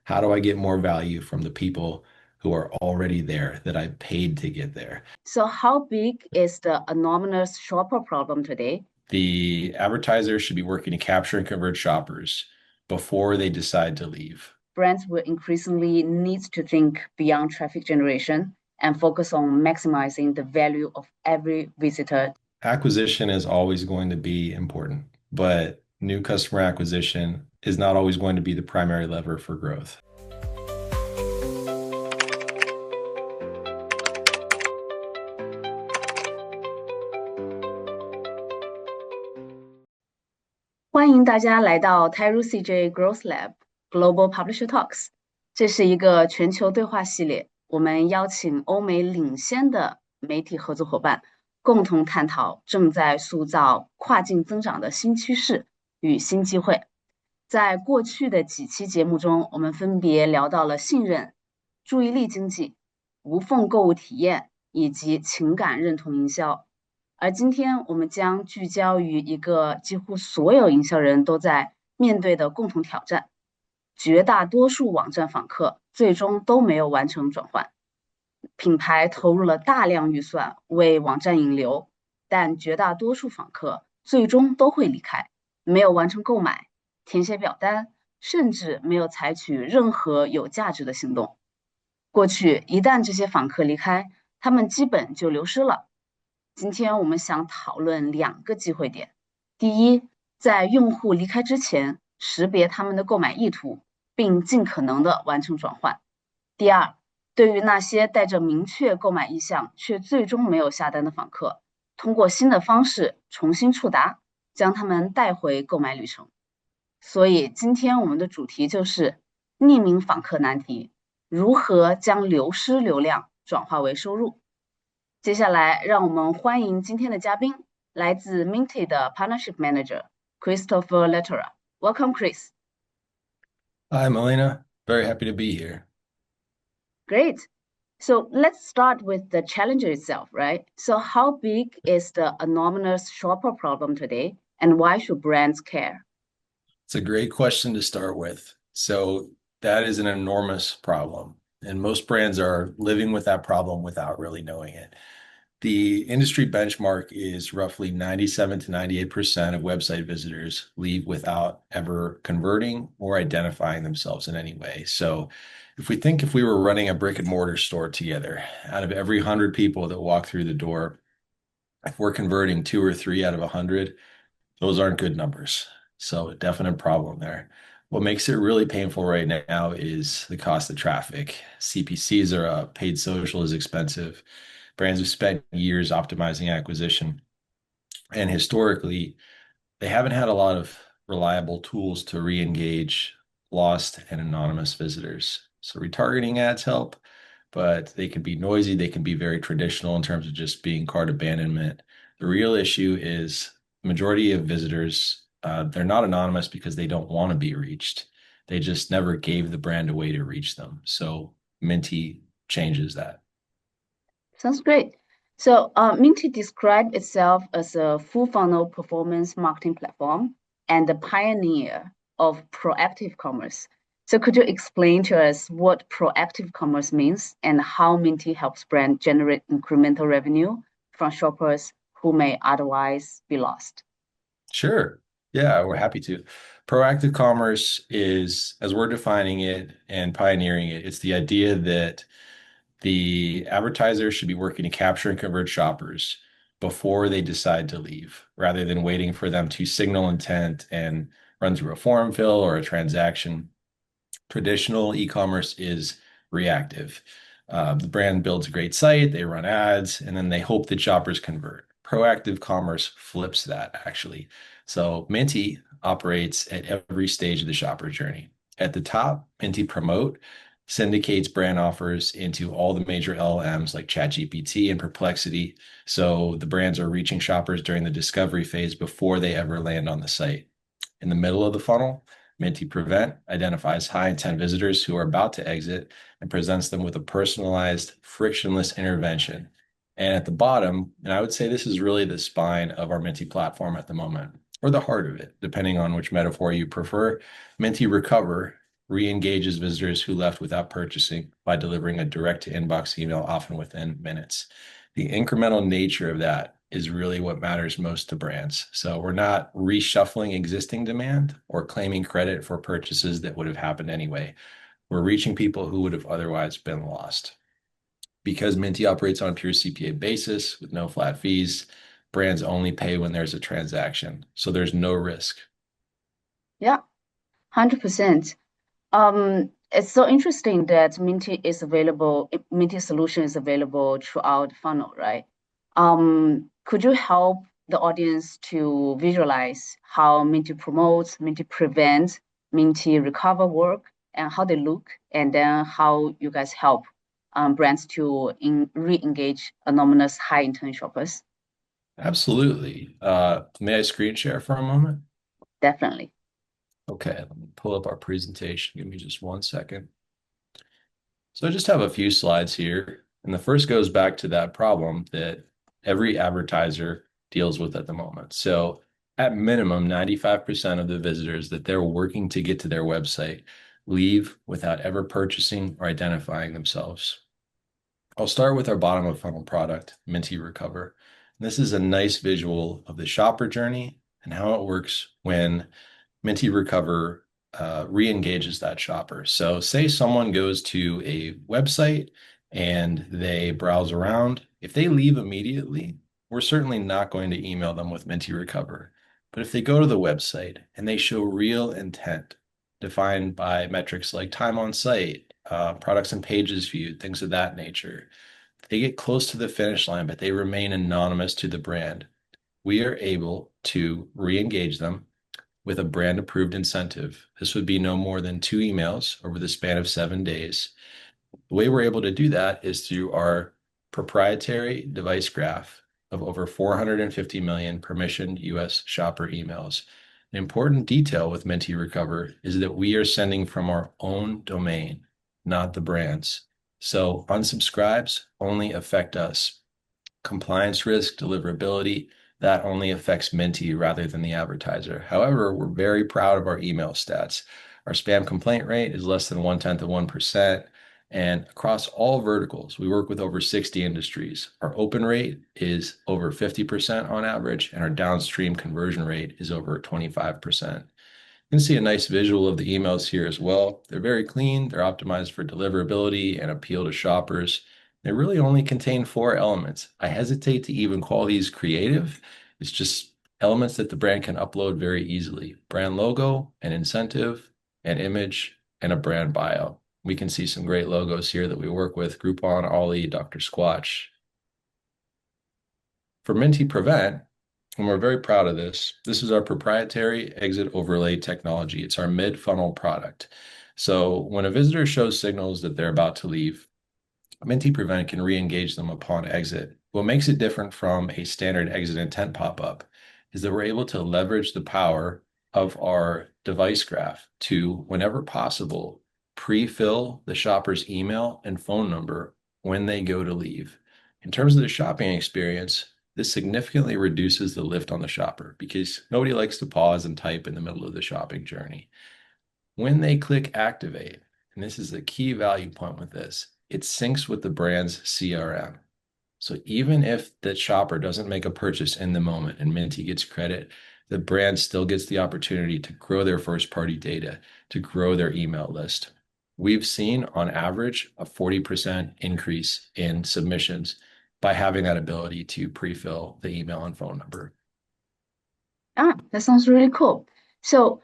How do I get more value from the people who are already there that I paid to get there? So how big is the anonymous shopper problem today? The advertiser should be working to capture and convert shoppers before they decide to leave. Brands will increasingly need to think beyond traffic generation and focus on maximizing the value of every visitor. Acquisition is always going to be important, but new customer acquisition is not always going to be the primary lever for growth. 欢迎大家来到 Tyroo CJ Growth Lab Global Publisher Talks，这是一个全球对话系列，我们邀请欧美领先的媒体合作伙伴，共同探讨正在塑造跨境增长的新趋势与新机会。在过去的几期节目中，我们分别聊到了信任、注意力经济、无缝购物体验以及情感认同营销。而今天我们将聚焦于一个几乎所有营销人都在面对的共同挑战：绝大多数网站访客最终都没有完成转换。品牌投入了大量预算为网站引流，但绝大多数访客最终都会离开，没有完成购买、填写表单，甚至没有采取任何有价值的行动。过去，一旦这些访客离开，他们基本就流失了。今天我们想讨论两个机会点：第一，在用户离开之前，识别他们的购买意图，并尽可能的完成转换；第二，对于那些带着明确购买意向却最终没有下单的访客，通过新的方式重新触达，将他们带回购买旅程。所以今天我们的主题就是匿名访客难题，如何将流失流量转化为收入。接下来，让我们欢迎今天的嘉宾，来自 Minty 的 Partnership Manager Christopher Lettera。Welcome, Chris. Hi, Malena. Very happy to be here. Great. So let's start with the challenge itself, right? So how big is the anonymous shopper problem today, and why should brands care? It's a great question to start with. So that is an enormous problem, and most brands are living with that problem without really knowing it. The industry benchmark is roughly 97 to 98% of website visitors leave without ever converting or identifying themselves in any way. So if we were running a brick and mortar store together, out of every 100 people that walk through the door, if we're converting 2 or 3 out of 100, those aren't good numbers. So a definite problem there. What makes it really painful right now is the cost of traffic. CPCs are up, paid social is expensive. Brands have spent years optimizing acquisition, and historically, they haven't had a lot of reliable tools to re-engage lost and anonymous visitors. So retargeting ads help, but they can be noisy. They can be very traditional in terms of just being cart abandonment. The real issue is the majority of visitors, they're not anonymous because they don't want to be reached. They just never gave the brand a way to reach them. So Minty changes that. Sounds great. So Minty described itself as a full funnel performance marketing platform and the pioneer of proactive commerce. So could you explain to us what proactive commerce means and how Minty helps brand generate incremental revenue from shoppers who may otherwise be lost? Sure. Yeah, we're happy to. Proactive commerce is, as we're defining it and pioneering it, it's the idea that the advertiser should be working to capture and convert shoppers before they decide to leave, rather than waiting for them to signal intent and run through a form fill or a transaction. Traditional e-commerce is reactive. The brand builds a great site, they run ads, and then they hope that shoppers convert. Proactive commerce flips that actually. So Minty operates at every stage of the shopper journey. At the top, Minty Promote syndicates brand offers into all the major LLMs like ChatGPT and Perplexity. So the brands are reaching shoppers during the discovery phase before they ever land on the site. In the middle of the funnel, Minty Prevent identifies high intent visitors who are about to exit and presents them with a personalized, frictionless intervention. And at the bottom, and I would say this is really the spine of our Minty platform at the moment, or the heart of it, depending on which metaphor you prefer, Minty Recover re-engages visitors who left without purchasing by delivering a direct to inbox email, often within minutes. The incremental nature of that is really what matters most to brands. So we're not reshuffling existing demand or claiming credit for purchases that would have happened anyway. We're reaching people who would have otherwise been lost. Because Minty operates on a pure CPA basis with no flat fees, brands only pay when there's a transaction. So there's no risk. Yeah, 100%. It's so interesting that Minty solution is available throughout the funnel, right? Could you help the audience to visualize how Minty promotes, Minty prevents, Minty recover work, and how they look, and then how you guys help brands to re-engage anonymous high-intent shoppers? Absolutely. May I screen share for a moment? Definitely. Okay, let me pull up our presentation. Give me just one second. So I just have a few slides here. And the first goes back to that problem that every advertiser deals with at the moment. So at minimum, 95% of the visitors that they're working to get to their website leave without ever purchasing or identifying themselves. I'll start with our bottom of funnel product, Minty Recover. This is a nice visual of the shopper journey and how it works when Minty Recover re-engages that shopper. So say someone goes to a website and they browse around. If they leave immediately, we're certainly not going to email them with Minty Recover. But if they go to the website and they show real intent, defined by metrics like time on site, products and pages viewed, things of that nature, they get close to the finish line, but they remain anonymous to the brand. We are able to re-engage them with a brand approved incentive. This would be no more than 2 emails over the span of 7 days. The way we're able to do that is through our proprietary device graph of over 450 million permissioned US shopper emails. An important detail with Minty Recover is that we are sending from our own domain, not the brand's. So unsubscribes only affect us. Compliance risk, deliverability, that only affects Minty rather than the advertiser. However, we're very proud of our email stats. Our spam complaint rate is less than 0.1%. And across all verticals, we work with over 60 industries. Our open rate is over 50% on average, and our downstream conversion rate is over 25%. You can see a nice visual of the emails here as well. They're very clean, they're optimized for deliverability and appeal to shoppers. They really only contain 4 elements. I hesitate to even call these creative. It's just elements that the brand can upload very easily. Brand logo, an incentive, an image, and a brand bio. We can see some great logos here that we work with: Groupon, Ollie, Dr. Squatch. For Minty Prevent, and we're very proud of this. This is our proprietary exit overlay technology. It's our mid-funnel product. So when a visitor shows signals that they're about to leave, Minty Prevent can re-engage them upon exit. What makes it different from a standard exit intent pop-up is that we're able to leverage the power of our device graph to, whenever possible, pre-fill the shopper's email and phone number when they go to leave. In terms of the shopping experience, this significantly reduces the lift on the shopper because nobody likes to pause and type in the middle of the shopping journey. When they click activate, and this is a key value point with this, it syncs with the brand's CRM. So even if the shopper doesn't make a purchase in the moment and Minty gets credit, the brand still gets the opportunity to grow their first party data, to grow their email list. We've seen on average a 40% increase in submissions by having that ability to pre-fill the email and phone number. Ah, that sounds really cool. So,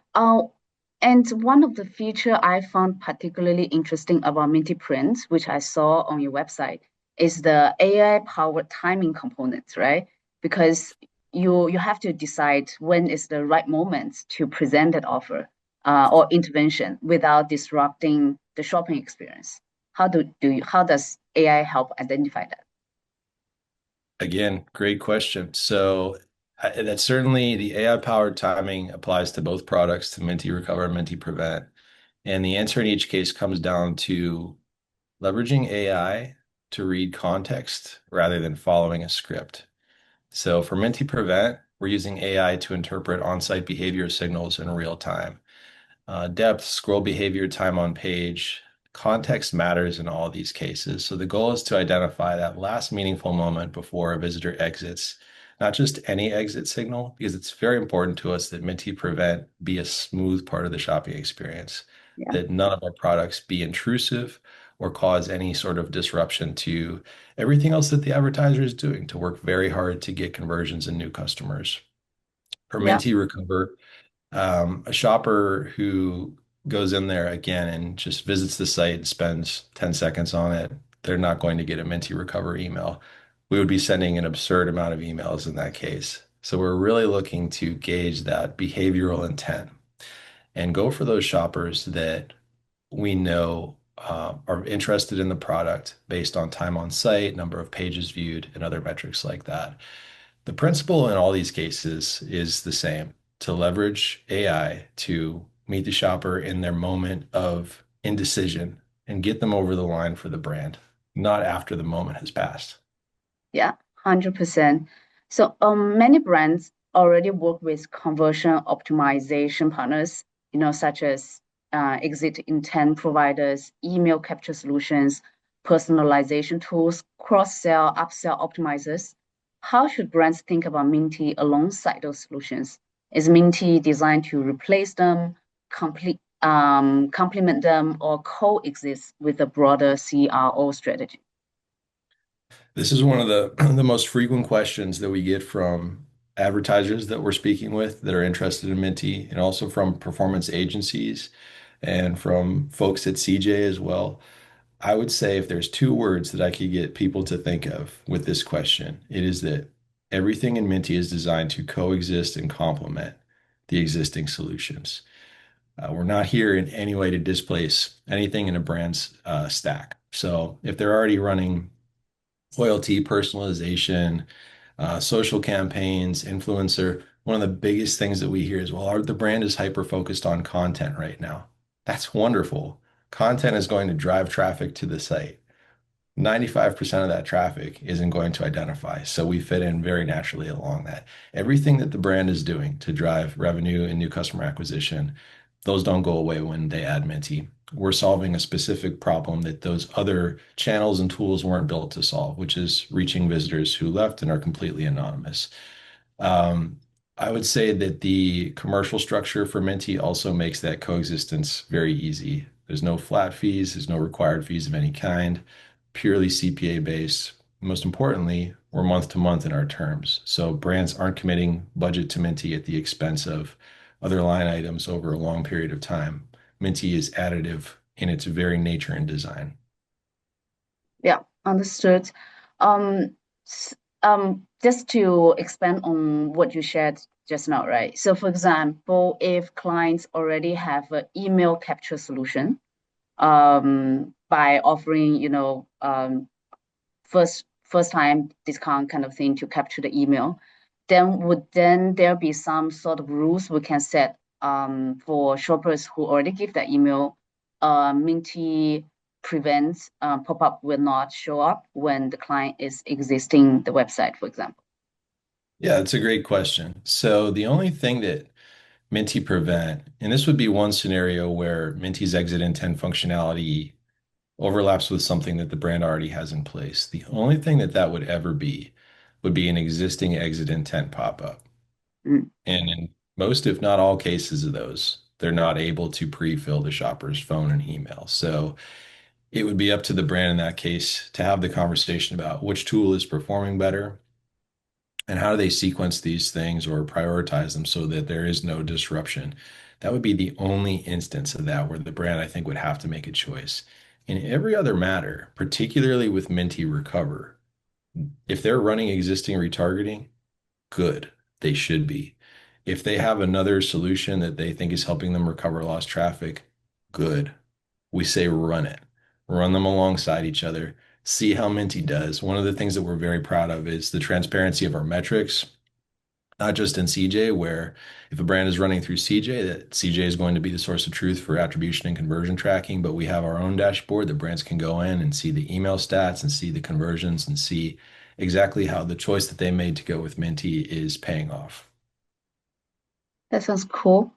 and one of the feature I found particularly interesting about Minty Print, which I saw on your website, is the AI-powered timing components, right? Because you have to decide when is the right moment to present that offer or intervention without disrupting the shopping experience. How does AI help identify that? Again, great question. So that's certainly the AI-powered timing applies to both products, to Minty Recover and Minty Prevent. And the answer in each case comes down to leveraging AI to read context rather than following a script. So for Minty Prevent, we're using AI to interpret on-site behavior signals in real time. depth, scroll behavior, time on page. Context matters in all these cases. So the goal is to identify that last meaningful moment before a visitor exits, not just any exit signal, because it's very important to us that Minty Prevent be a smooth part of the shopping experience, Yeah. that none of our products be intrusive or cause any sort of disruption to everything else that the advertiser is doing to work very hard to get conversions and new customers. For Yeah. Minty Recover, a shopper who goes in there again and just visits the site and spends 10 seconds on it, they're not going to get a Minty Recover email. We would be sending an absurd amount of emails in that case. So we're really looking to gauge that behavioral intent and go for those shoppers that we know are interested in the product based on time on site, number of pages viewed, and other metrics like that. The principle in all these cases is the same, to leverage AI to meet the shopper in their moment of indecision and get them over the line for the brand, not after the moment has passed. Yeah, 100%. So, many brands already work with conversion optimization partners, such as exit intent providers, email capture solutions, personalization tools, cross-sell, upsell optimizers. How should brands think about Minty alongside those solutions? Is Minty designed to replace them, complement them, or coexist with a broader CRO strategy? This is one of the the most frequent questions that we get from advertisers that we're speaking with that are interested in Minty, and also from performance agencies and from folks at CJ as well. I would say if there's two words that I could get people to think of with this question, it is that everything in Minty is designed to coexist and complement the existing solutions. We're not here in any way to displace anything in a brand's stack. So if they're already running loyalty, personalization, social campaigns, influencer. One of the biggest things that we hear is, well, the brand is hyper focused on content right now. That's wonderful. Content is going to drive traffic to the site. 95% of that traffic isn't going to identify. So we fit in very naturally along that. Everything that the brand is doing to drive revenue and new customer acquisition, those don't go away when they add Minty. We're solving a specific problem that those other channels and tools weren't built to solve, which is reaching visitors who left and are completely anonymous. Um, I would say that the commercial structure for Minty also makes that coexistence very easy. There's no flat fees, there's no required fees of any kind, purely CPA based. Most importantly, we're month to month in our terms. So brands aren't committing budget to Minty at the expense of other line items over a long period of time. Minty is additive in its very nature and design. Yeah, understood. Um, just to expand on what you shared just now, right? So, for example, if clients already have an email capture solution, by offering, first time discount kind of thing to capture the email, then would then there be some sort of rules we can set for shoppers who already give that email? Minty prevents pop-up will not show up when the client is exiting the website, for example. Yeah, that's a great question. So the only thing that Minty Prevent, and this would be one scenario where Minty's exit intent functionality overlaps with something that the brand already has in place. The only thing that that would ever be would be an existing exit intent pop-up. Mm. And in most, if not all cases of those, they're not able to pre-fill the shopper's phone and email. So it would be up to the brand in that case to have the conversation about which tool is performing better and how do they sequence these things or prioritize them so that there is no disruption. That would be the only instance of that where the brand, I think, would have to make a choice. In every other matter, particularly with Minty Recover, if they're running existing retargeting, good, they should be. If they have another solution that they think is helping them recover lost traffic, good. We say run it, run them alongside each other, see how Minty does. One of the things that we're very proud of is the transparency of our metrics, not just in CJ, where if a brand is running through CJ, that CJ is going to be the source of truth for attribution and conversion tracking, but we have our own dashboard that brands can go in and see the email stats and see the conversions and see exactly how the choice that they made to go with Minty is paying off. That sounds cool.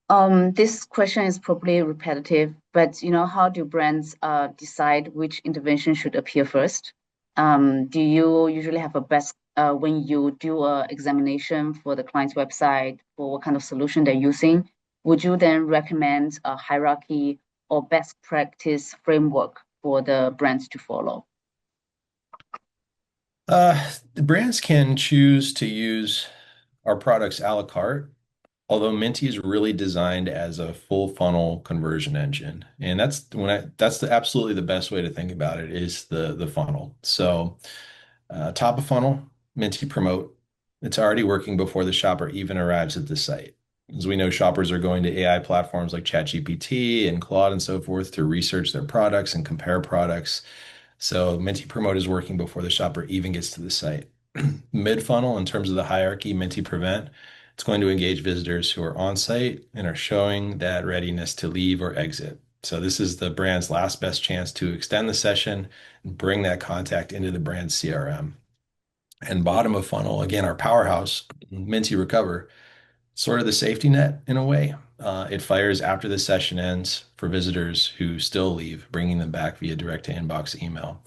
This question is probably repetitive, but how do brands decide which intervention should appear first? Do you usually have a best when you do a examination for the client's website for what kind of solution they're using? Would you then recommend a hierarchy or best practice framework for the brands to follow? The brands can choose to use our products a la carte, although Minty is really designed as a full funnel conversion engine. And that's absolutely the best way to think about it is the funnel. So top of funnel, Minty Promote. It's already working before the shopper even arrives at the site. As we know, shoppers are going to AI platforms like ChatGPT and Claude and so forth to research their products and compare products. So Minty Promote is working before the shopper even gets to the site. Mid-funnel, in terms of the hierarchy, Minty Prevent, it's going to engage visitors who are on site and are showing that readiness to leave or exit. So this is the brand's last best chance to extend the session and bring that contact into the brand's CRM. And bottom of funnel, again, our powerhouse, Minty Recover, sort of the safety net in a way. It fires after the session ends for visitors who still leave, bringing them back via direct to inbox email.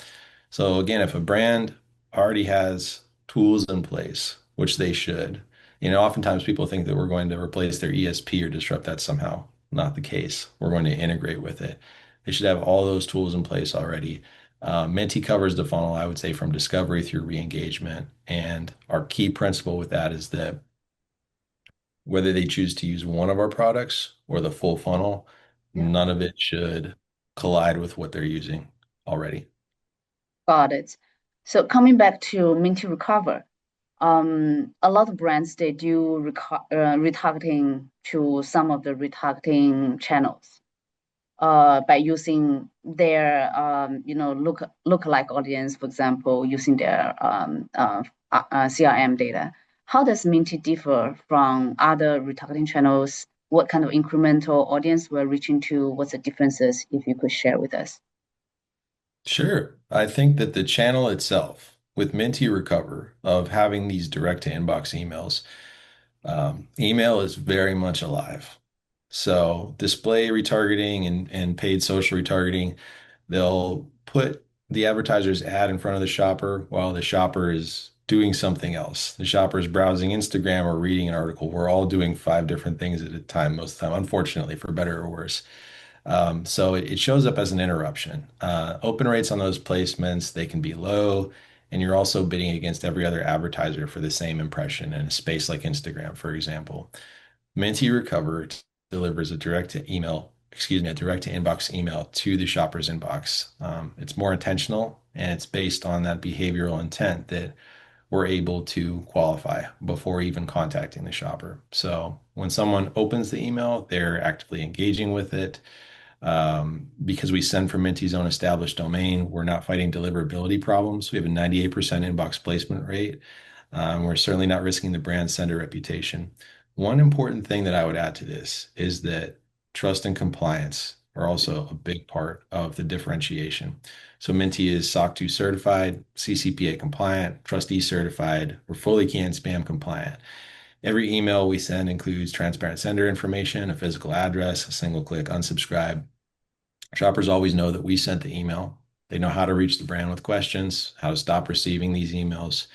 So again, if a brand already has tools in place, which they should, oftentimes people think that we're going to replace their ESP or disrupt that somehow. Not the case. We're going to integrate with it. They should have all those tools in place already. Minty covers the funnel, I would say, from discovery through re-engagement. And our key principle with that is that whether they choose to use one of our products or the full funnel, Yeah. none of it should collide with what they're using already. Got it. So coming back to Minty Recover, a lot of brands they do retargeting to some of the retargeting channels by using their lookalike audience, for example, using their CRM data. How does Minty differ from other retargeting channels? What kind of incremental audience we're reaching to? What's the differences, if you could share with us? Sure. I think that the channel itself, with Minty Recover, of having these direct to inbox emails, email is very much alive. So display retargeting and paid social retargeting, they'll put the advertiser's ad in front of the shopper while the shopper is doing something else. The shopper is browsing Instagram or reading an article. We're all doing five different things at a time most of the time, unfortunately, for better or worse. So it shows up as an interruption. Open rates on those placements, they can be low, and you're also bidding against every other advertiser for the same impression in a space like Instagram, for example. Minty Recover delivers a direct to email, excuse me, a direct to inbox email to the shopper's inbox. It's more intentional and it's based on that behavioral intent that we're able to qualify before even contacting the shopper. So when someone opens the email, they're actively engaging with it. Because we send from Minty's own established domain, we're not fighting deliverability problems. We have a 98% inbox placement rate. We're certainly not risking the brand sender reputation. One important thing that I would add to this is that trust and compliance are also a big part of the differentiation. So Minty is SOC 2 certified, CCPA compliant, trustee certified. We're fully CAN spam compliant. Every email we send includes transparent sender information, a physical address, a single click unsubscribe. Shoppers always know that we sent the email. They know how to reach the brand with questions, how to stop receiving these emails.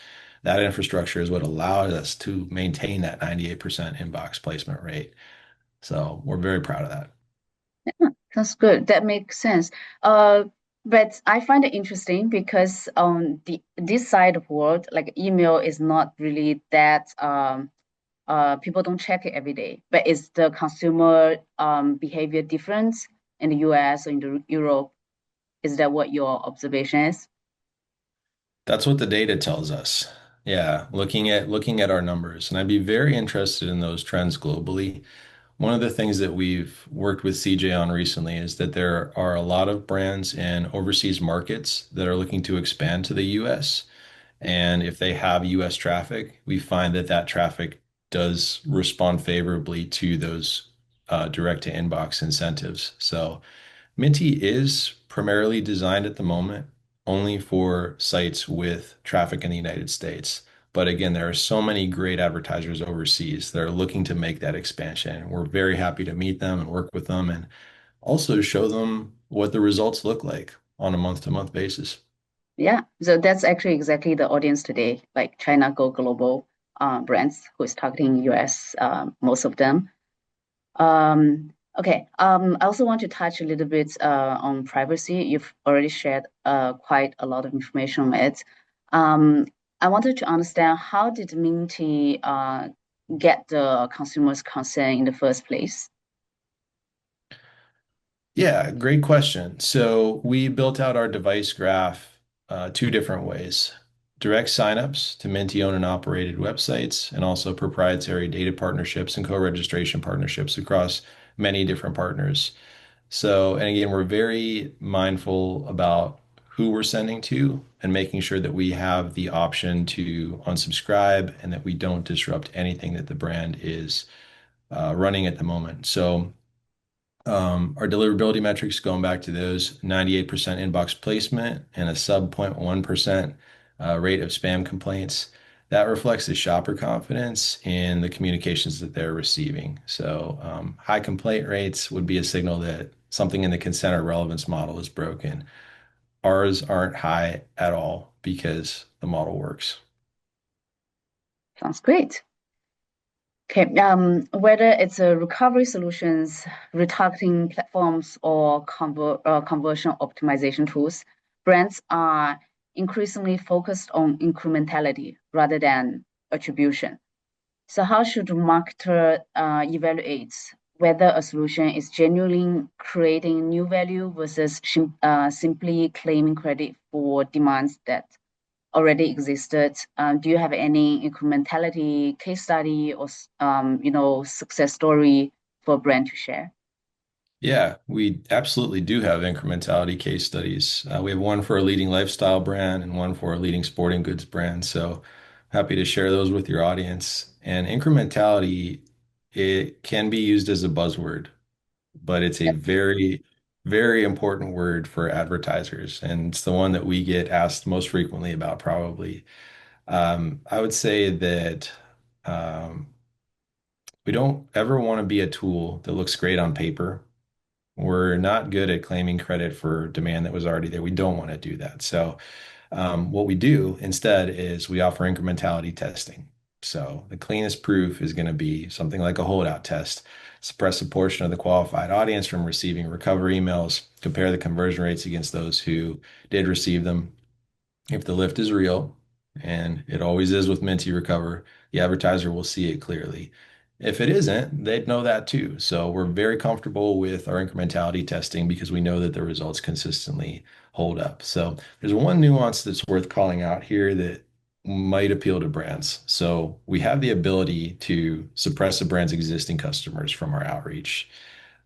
That infrastructure is what allowed us to maintain that 98% inbox placement rate. So we're very proud of that. That's good. That makes sense. But I find it interesting because on the this side of world, like email is not really that people don't check it every day. But is the consumer behavior different in the US or in Europe? Is that what your observation is? That's what the data tells us. Yeah, looking at our numbers, and I'd be very interested in those trends globally. One of the things that we've worked with CJ on recently is that there are a lot of brands in overseas markets that are looking to expand to the US. And if they have US traffic, we find that that traffic does respond favorably to those direct to inbox incentives. So Minty is primarily designed at the moment only for sites with traffic in the United States. But again, there are so many great advertisers overseas that are looking to make that expansion. We're very happy to meet them and work with them and also show them what the results look like on a month-to-month basis. Yeah, so that's actually exactly the audience today, like China Go Global brands who is targeting US, most of them. Okay, I also want to touch a little bit on privacy. You've already shared quite a lot of information on it. Um, I wanted to understand how did Minty get the consumer's consent in the first place? Yeah, great question. So we built out our device graph two different ways. Direct signups to Minty owned and operated websites, and also proprietary data partnerships and co-registration partnerships across many different partners. So, and again, we're very mindful about who we're sending to and making sure that we have the option to unsubscribe and that we don't disrupt anything that the brand is running at the moment. So, our deliverability metrics, going back to those, 98% inbox placement and a sub 0.1% rate of spam complaints. That reflects the shopper confidence in the communications that they're receiving. So, high complaint rates would be a signal that something in the consent or relevance model is broken. Ours aren't high at all because the model works. Sounds great. Okay, whether it's a recovery solutions, retargeting platforms, or conversion optimization tools, brands are increasingly focused on incrementality rather than attribution. So, how should a marketer evaluate whether a solution is genuinely creating new value versus simply claiming credit for demands that already existed? Do you have any incrementality case study or success story for a brand to share? Yeah, we absolutely do have incrementality case studies. We have one for a leading lifestyle brand and one for a leading sporting goods brand. So happy to share those with your audience. And incrementality, it can be used as a buzzword, but it's a Yep. very, very important word for advertisers. And it's the one that we get asked most frequently about, probably. I would say that um, we don't ever want to be a tool that looks great on paper. We're not good at claiming credit for demand that was already there. We don't want to do that. So, what we do instead is we offer incrementality testing. So, the cleanest proof is going to be something like a holdout test. Suppress a portion of the qualified audience from receiving recovery emails, compare the conversion rates against those who did receive them. If the lift is real, and it always is with Minty Recover, the advertiser will see it clearly. If it isn't, they'd know that too. So we're very comfortable with our incrementality testing because we know that the results consistently hold up. So there's one nuance that's worth calling out here that might appeal to brands. So we have the ability to suppress a brand's existing customers from our outreach.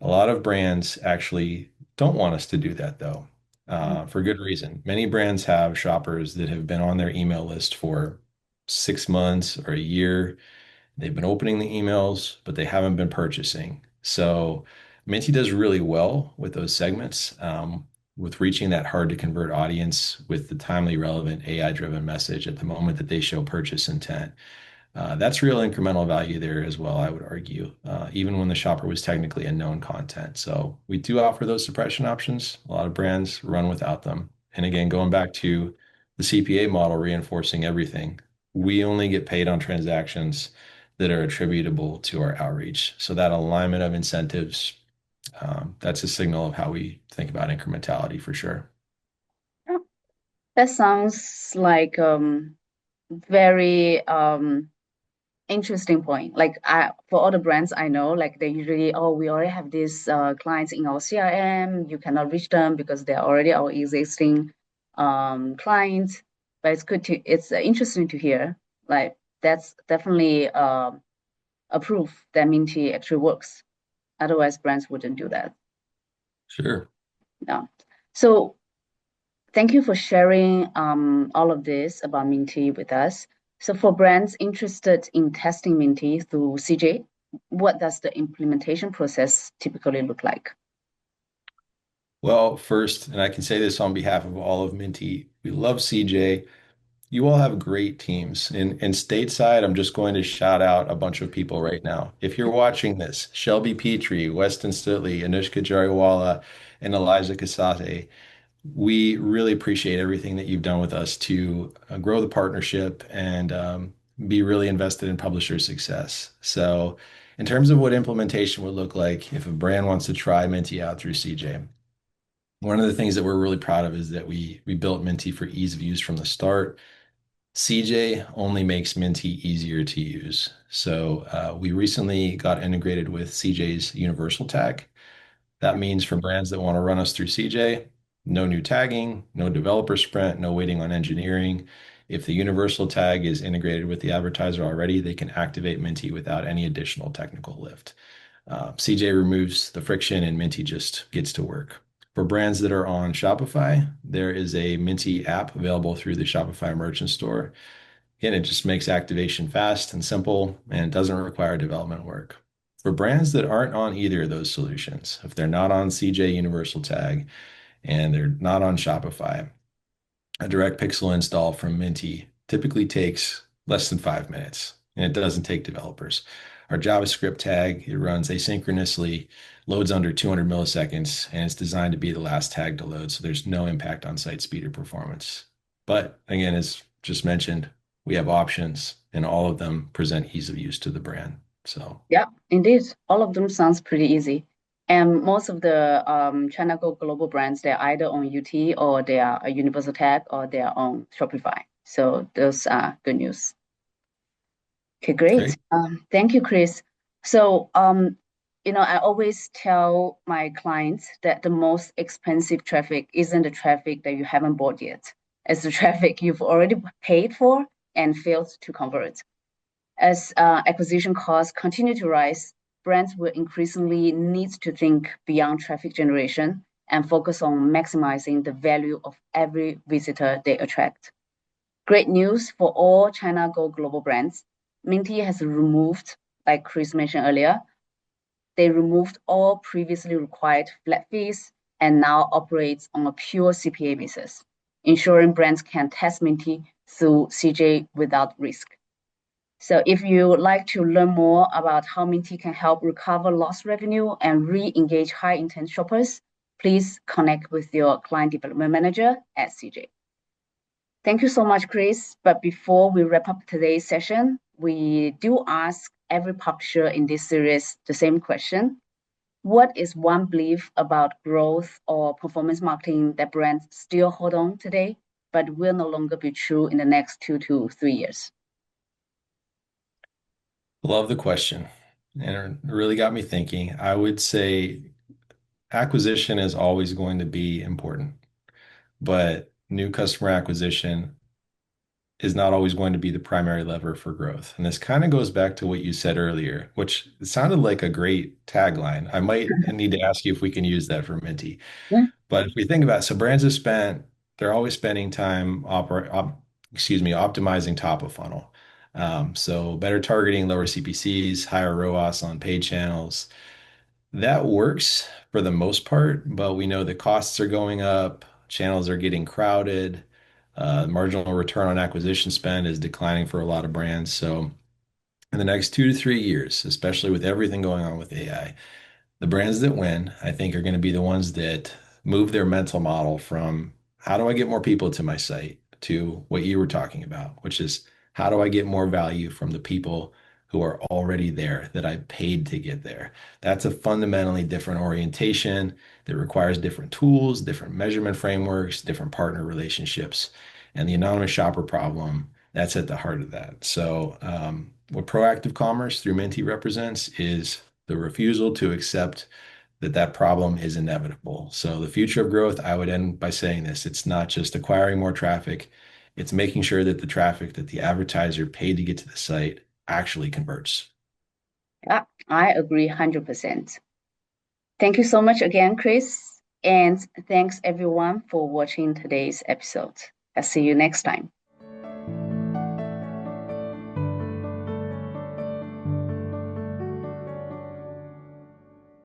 A lot of brands actually don't want us to do that though, for good reason. Many brands have shoppers that have been on their email list for 6 months or a year. They've been opening the emails, but they haven't been purchasing. So Minty does really well with those segments, with reaching that hard to convert audience with the timely, relevant AI-driven message at the moment that they show purchase intent. That's real incremental value there as well, I would argue, even when the shopper was technically a known content. So we do offer those suppression options. A lot of brands run without them. And again, going back to the CPA model reinforcing everything, we only get paid on transactions that are attributable to our outreach. So that alignment of incentives, that's a signal of how we think about incrementality for sure. Yeah, that sounds like very interesting point. Like for all the brands I know, like they usually, oh, we already have these clients in our CRM. You cannot reach them because they're already our existing clients. But it's interesting to hear. Like that's definitely a proof that Minty actually works. Otherwise, brands wouldn't do that. Sure. No. So thank you for sharing all of this about Minty with us. So for brands interested in testing Minty through CJ, what does the implementation process typically look like? Well, first, and I can say this on behalf of all of Minty, we love CJ. You all have great teams. In stateside, I'm just going to shout out a bunch of people right now. If you're watching this, Shelby Petrie, Weston Stutley, Anushka Jariwala, and Elijah Kasate, we really appreciate everything that you've done with us to grow the partnership and be really invested in publisher success. So, in terms of what implementation would look like if a brand wants to try Minty out through CJ, one of the things that we're really proud of is that we built Minty for ease of use from the start. CJ only makes Minty easier to use. So we recently got integrated with CJ's universal tag. That means for brands that want to run us through CJ, no new tagging, no developer sprint, no waiting on engineering. If the universal tag is integrated with the advertiser already, they can activate Minty without any additional technical lift. CJ removes the friction and Minty just gets to work. For brands that are on Shopify, there is a Minty app available through the Shopify merchant store. Again, it just makes activation fast and simple and doesn't require development work. For brands that aren't on either of those solutions, if they're not on CJ Universal Tag and they're not on Shopify, a direct pixel install from Minty typically takes less than 5 minutes, and it doesn't take developers. Our JavaScript tag, it runs asynchronously, loads under 200 milliseconds, and it's designed to be the last tag to load, so there's no impact on site speed or performance. But again, as just mentioned, we have options, and all of them present ease of use to the brand. So Yeah, indeed. All of them sounds pretty easy. And most of the China Go global brands, they're either on UT or they are a universal tag or they are on Shopify. So those are good news. Okay, great. great. Thank you, Chris. So, I always tell my clients that the most expensive traffic isn't the traffic that you haven't bought yet. It's the traffic you've already paid for and failed to convert. As acquisition costs continue to rise, brands will increasingly need to think beyond traffic generation and focus on maximizing the value of every visitor they attract. Great news for all China Go global brands. Minty has removed, like Chris mentioned earlier, they removed all previously required flat fees and now operates on a pure CPA basis, ensuring brands can test Minty through CJ without risk. So if you would like to learn more about how Minty can help recover lost revenue and re-engage high-intent shoppers, please connect with your client development manager at CJ. Thank you so much, Chris. But before we wrap up today's session, we do ask every publisher in this series the same question. What is one belief about growth or performance marketing that brands still hold on today, but will no longer be true in the next 2 to 3 years? Love the question. And it really got me thinking. I would say acquisition is always going to be important, but new customer acquisition is not always going to be the primary lever for growth. And this kind of goes back to what you said earlier, which sounded like a great tagline. I might need to ask you if we can use that for Minty. Yeah. But if we think about it, so brands have spent, they're always spending time optimizing top of funnel. So better targeting, lower CPCs, higher ROAS on paid channels. That works for the most part, but we know the costs are going up, channels are getting crowded, marginal return on acquisition spend is declining for a lot of brands. So in the next 2 to 3 years, especially with everything going on with AI, the brands that win, I think, are going to be the ones that move their mental model from how do I get more people to my site to what you were talking about, which is how do I get more value from the people who are already there that I paid to get there. That's a fundamentally different orientation that requires different tools, different measurement frameworks, different partner relationships. And the anonymous shopper problem, that's at the heart of that. So, what proactive commerce through Minty represents is the refusal to accept that that problem is inevitable. So the future of growth, I would end by saying this, it's not just acquiring more traffic, it's making sure that the traffic that the advertiser paid to get to the site actually converts. Yeah, I agree 100%. Thank you so much again, Chris. And thanks everyone for watching today's episode. I'll see you next time.